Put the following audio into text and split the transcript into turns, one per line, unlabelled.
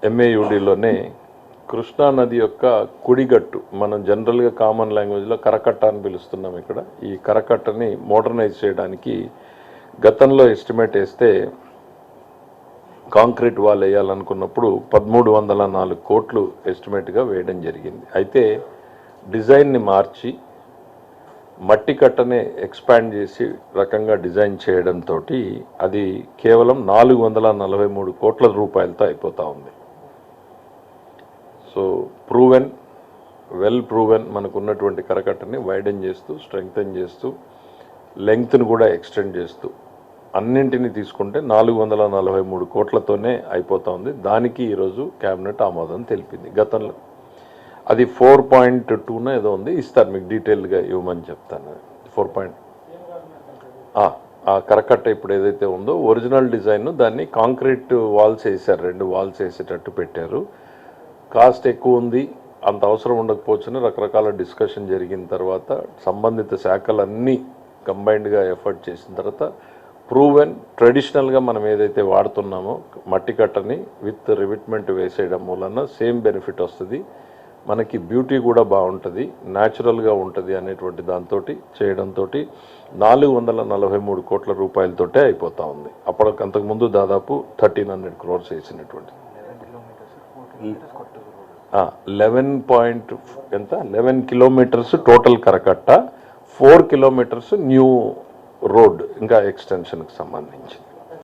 ఎంఏయుడిలోనే కృష్ణా నది యొక్క కుడిగట్టు, మనం జనరల్గా కామన్ లాంగ్వేజ్లో కరకట్ట అని పిలుస్తున్నాం. ఇక్కడ ఈ కరకట్టని మోడర్నైజ్ చేయడానికి గతంలో ఎస్టిమేట్ వేస్తే కాంక్రీట్ వాల్ వేయాలనుకున్నప్పుడు 1304 కోట్లు ఎస్టిమేట్గా వేయడం జరిగింది. అయితే డిజైన్ని మార్చి మట్టి కట్టనే ఎక్స్పాండ్ చేసి రకంగా డిజైన్ చేయడంతో అది కేవలం 443 కోట్ల రూపాయలతో అయిపోతూ ఉంది. సో వెల్ ప్రూవెన్ మనకు ఉన్నటువంటి కరకట్టని వైడెన్ చేస్తూ, స్ట్రెంగ్తన్ చేస్తూ, లెంగ్త్ను కూడా ఎక్స్టెండ్ చేస్తూ అన్నింటినీ తీసుకుంటే 443 కోట్లతోనే అయిపోతూ ఉంది. దానికి ఈరోజు క్యాబినెట్ ఆమోదం తెలిపింది. గతంలో అది 4.2 ఏదో ఉంది, ఇస్తారు మీకు డీటెయిల్గా ఇవ్వమని చెప్తాను. 4. ఆ కరకట్ట ఇప్పుడు ఏదైతే ఉందో ఒరిజినల్ డిజైన్, దాన్ని కాంక్రీట్ వాల్స్ వేసారు, 2 వాల్స్ వేసేటట్టు పెట్టారు. కాస్ట్ ఎక్కువ ఉంది, అంత అవసరం ఉండకపోవచ్చని రకరకాల డిస్కషన్ జరిగిన తర్వాత సంబంధిత శాఖలన్నీ కంబైన్డ్గా ఎఫర్ట్ చేసిన తర్వాత ప్రూవెన్ ట్రెడిషనల్గా మనం ఏదైతే వాడుతున్నామో మట్టి కట్టని విత్ రివిట్మెంట్ వేసేయడం వలన సేమ్ బెనిఫిట్ వస్తుంది, మనకి బ్యూటీ కూడా బాగుంటుంది, న్యాచురల్గా ఉంటుంది అనేటువంటి దాంతో చేయడంతో 443 కోట్ల రూపాయలతోటే అయిపోతూ ఉంది. అప్పటికి అంతకుముందు దాదాపు 1300 crores వేసినటువంటి 11 కిలోమీటర్స్ టోటల్ కరకట్ట, 4 కిలోమీటర్స్ న్యూ రోడ్ ఇంకా ఎక్స్టెన్షన్కి సంబంధించి.